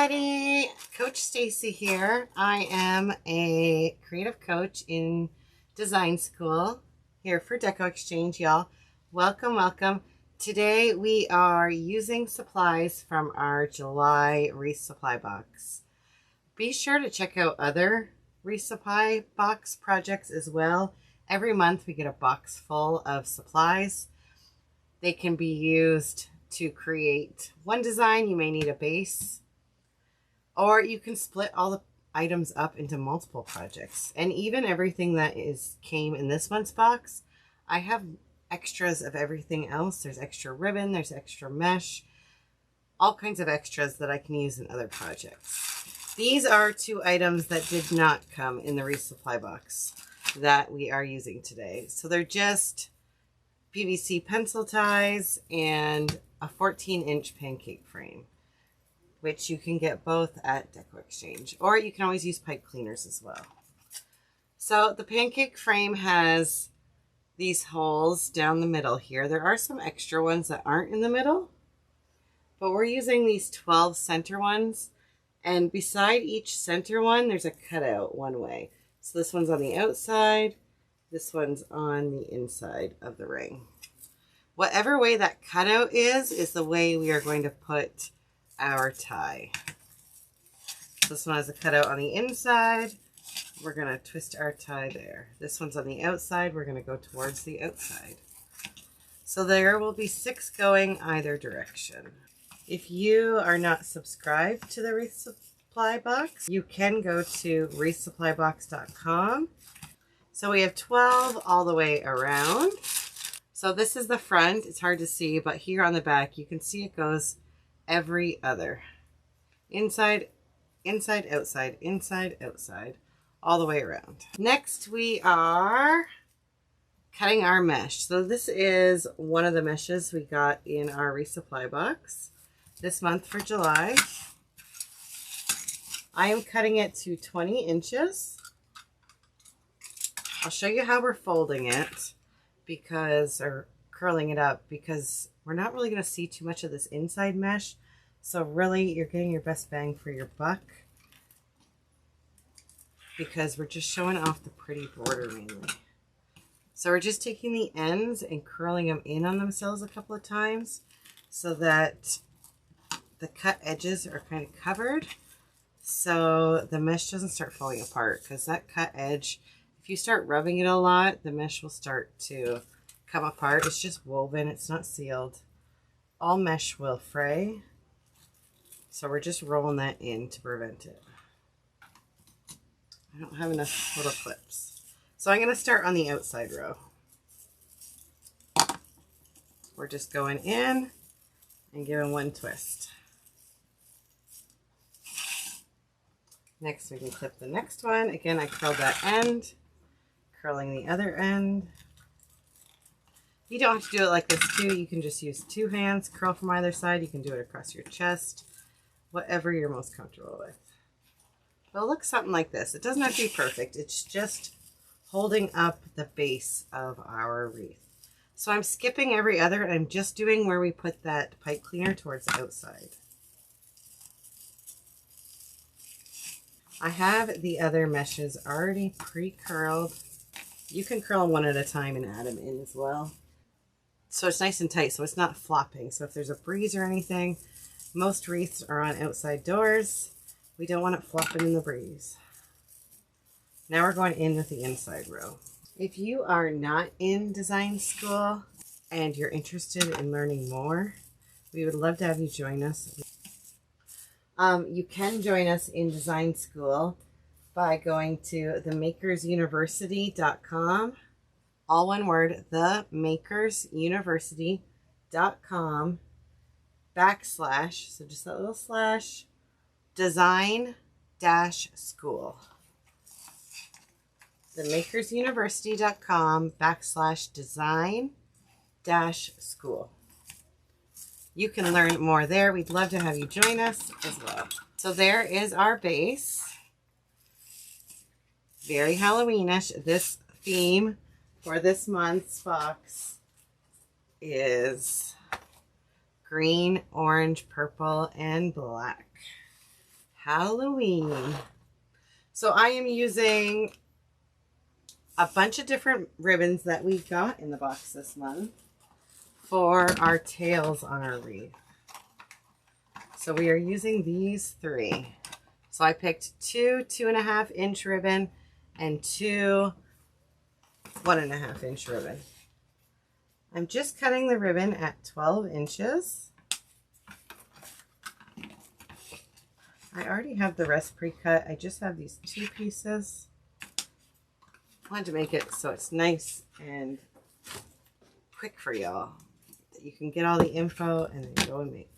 everybody, Coach Stacy here. I am a creative coach in design school here for Deco Exchange, y'all. Welcome, welcome. Today we are using supplies from our July resupply box. Be sure to check out other resupply box projects as well. Every month we get a box full of supplies. They can be used to create one design. You may need a base, or you can split all the items up into multiple projects. And even everything that came in this month's box, I have extras of everything else. There's extra ribbon, there's extra mesh, all kinds of extras that I can use in other projects. These are two items that did not come in the resupply box that we are using today. So they're just PVC pencil ties and a 14-inch pancake frame, which you can get both at Deco Exchange, or you can always use pipe cleaners as well. So the pancake frame has these holes down the middle here. There are some extra ones that aren't in the middle, but we're using these 12 center ones, and beside each center one, there's a cutout one way. So this one's on the outside, this one's on the inside of the ring. Whatever way that cutout is the way we are going to put our tie. This one has a cutout on the inside. We're going to twist our tie there. This one's on the outside. We're going to go towards the outside. So there will be 6 going either direction. If you are not subscribed to the resupply box, you can go to resupplybox.com. So we have 12 all the way around. So this is the front. It's hard to see, but here on the back, you can see it goes every other. Inside, inside, outside, inside, outside, all the way around. Next, we are cutting our mesh. So this is one of the meshes we got in our resupply box this month for July. I am cutting it to 20 inches. I'll show you how we're folding it, or curling it up, because we're not really going to see too much of this inside mesh. So really, you're getting your best bang for your buck, because we're just showing off the pretty border mainly. So we're just taking the ends and curling them in on themselves a couple of times so that the cut edges are kind of covered, so the mesh doesn't start falling apart. Because that cut edge, if you start rubbing it a lot, the mesh will start to come apart. It's just woven, it's not sealed. All mesh will fray. So we're just rolling that in to prevent it. I don't have enough little clips. So I'm going to start on the outside row. We're just going in and giving one twist. Next, we can clip the next one. Again, I curled that end, curling the other end. You don't have to do it like this too. You can just use 2 hands, curl from either side. You can do it across your chest, whatever you're most comfortable with. It'll look something like this. It doesn't have to be perfect. It's just holding up the base of our wreath. So I'm skipping every other, and I'm just doing where we put that pipe cleaner towards the outside. I have the other meshes already pre-curled. You can curl one at a time and add them in as well. So it's nice and tight, so it's not flopping. So if there's a breeze or anything, most wreaths are on outside doors. We don't want it flopping in the breeze. Now we're going in with the inside row. If you are not in design school and you're interested in learning more, we would love to have you join us. You can join us in design school by going to themakersuniversity.com. All one word, themakersuniversity.com / so just that little slash, design-school. themakersuniversity.com / design-school. You can learn more there. We'd love to have you join us as well. So there is our base. Very Halloweenish. This theme for this month's box is green, orange, purple, and black. Halloween. So I am using a bunch of different ribbons that we got in the box this month for our tails on our wreath. So we are using these 3. So I picked 2 2.5-inch ribbon and 2 1.5-inch ribbon. I'm just cutting the ribbon at 12 inches. I already have the rest pre-cut. I just have these 2 pieces. I wanted to make it so it's nice and quick for y'all. That you can get all the info and then go and make.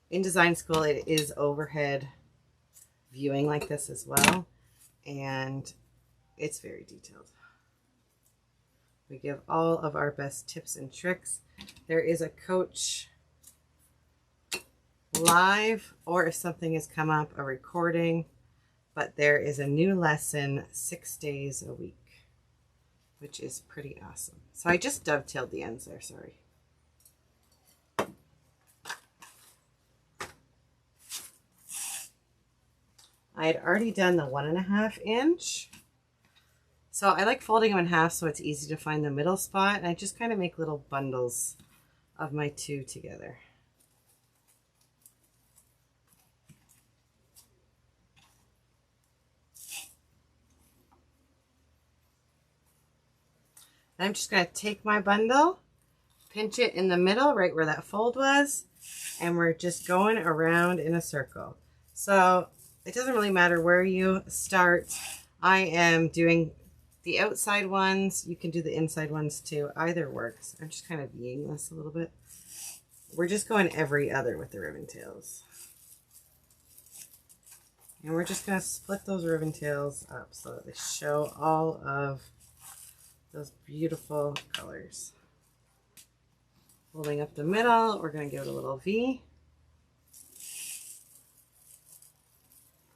In design school, it is overhead viewing like this as well. And it's very detailed. We give all of our best tips and tricks. There is a coach live, or if something has come up, a recording, but there is a new lesson 6 days a week, which is pretty awesome. So I just dovetailed the ends there, sorry. I had already done the 1.5-inch. So I like folding them in half so it's easy to find the middle spot. And I just kind of make little bundles of my 2 together. And I'm just going to take my bundle, pinch it in the middle, right where that fold was, and we're just going around in a circle. So it doesn't really matter where you start. I am doing the outside ones. You can do the inside ones too. Either works. I'm just kind of V-ing this a little bit. We're just going every other with the ribbon tails. And we're just going to split those ribbon tails up so that they show all of those beautiful colors. Holding up the middle, we're going to give it a little V.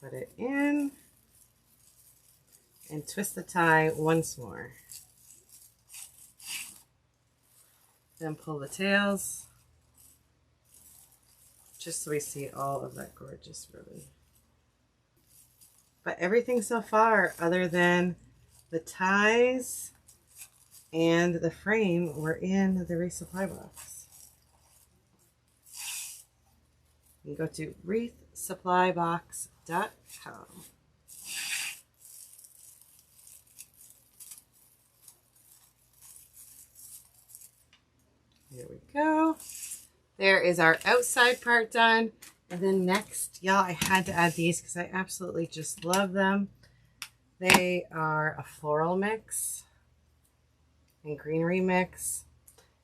Put it in. And twist the tie once more. Then pull the tails. Just so we see all of that gorgeous ribbon. But everything so far, other than the ties and the frame, were in the resupply box. You can go to wreathsupplybox.com. There we go. There is our outside part done. And then next, y'all, I had to add these because I absolutely just love them. They are a floral mix and greenery mix.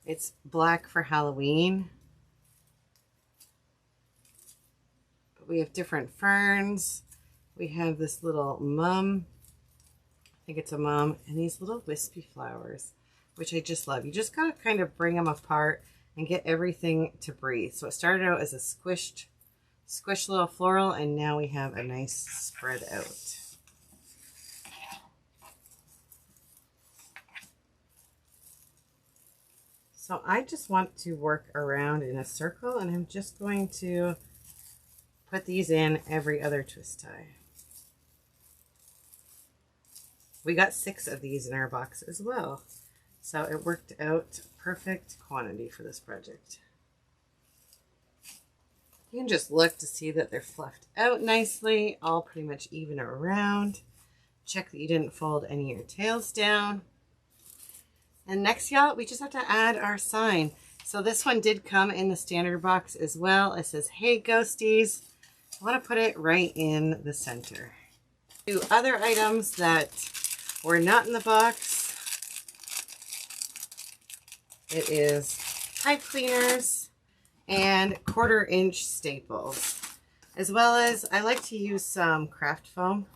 It's black for Halloween. But we have different ferns. We have this little mum. I think it's a mum. And these little wispy flowers, which I just love. You just gotta kind of bring them apart and get everything to breathe. So it started out as a squished little floral, and now we have a nice spread out. So I just want to work around in a circle, and I'm just going to put these in every other twist tie. We got 6 of these in our box as well. So it worked out perfect quantity for this project. You can just look to see that they're fluffed out nicely, all pretty much even around. Check that you didn't fold any of your tails down. And next, y'all, we just have to add our sign. So this one did come in the standard box as well. It says, "Hey Ghosties." I want to put it right in the center. 2 other items that were not in the box. It is pipe cleaners and 1/4-inch staples, as well as I like to use some craft foam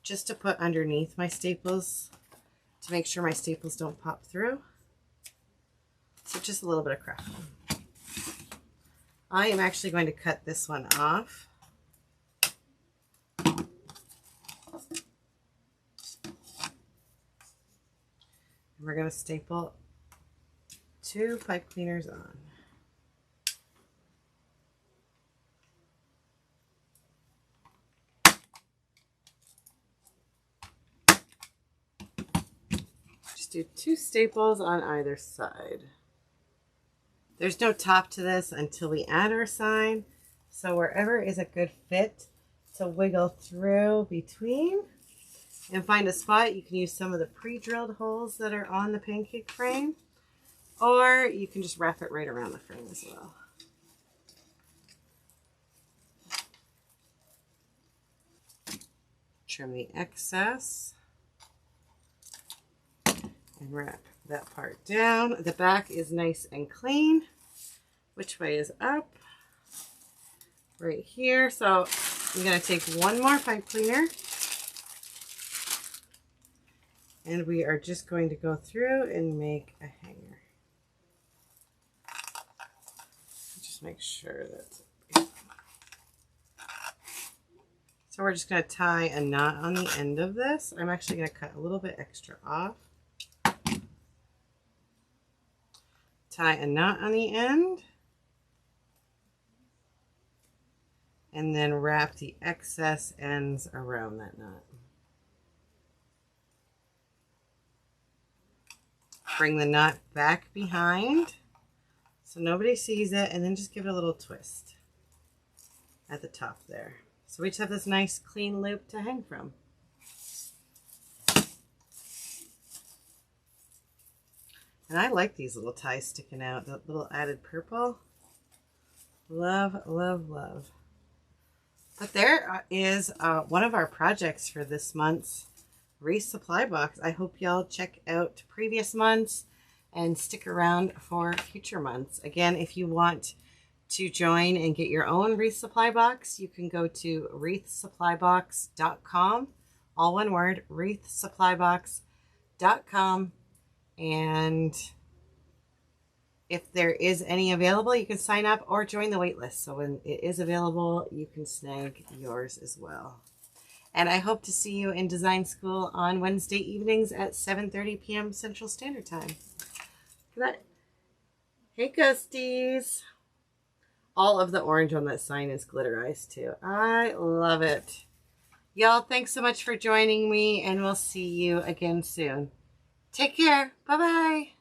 just to put underneath my staples to make sure my staples don't pop through. So just a little bit of craft foam. I am actually going to cut this one off. We're going to staple 2 pipe cleaners on. do 2 staples on either side. There's no top to this until we add our sign, so wherever is a good fit to wiggle through between and find a spot. You can use some of the pre-drilled holes that are on the pancake frame, or you can just wrap it right around the frame as well. Trim the excess and wrap that part down. The back is nice and clean. Which way is up? Right here. So I'm going to take one more pipe cleaner, and we are just going to go through and make a hanger. Just make sure that's it. So we're just going to tie a knot on the end of this. I'm actually going to cut a little bit extra off. Tie a knot on the end. And then wrap the excess ends around that knot. Bring the knot back behind so nobody sees it, and then just give it a little twist at the top there. So we just have this nice clean loop to hang from. And I like these little ties sticking out, that little added purple. Love, love, love. But there is one of our projects for this month's Wreath supply box. I hope y'all check out previous months and stick around for future months. Again, if you want to join and get your own Wreath supply box, you can go to wreathsupplybox.com. All one word, wreathsupplybox.com. And if there is any available, you can sign up or join the wait list. So when it is available, you can snag yours as well. And I hope to see you in design school on Wednesday evenings at 7:30 p.m. Central Standard Time. Look at that. Hey, ghosties. All of the orange on that sign is glitterized too. I love it. Y'all, thanks so much for joining me, and we'll see you again soon. Take care. Bye-bye.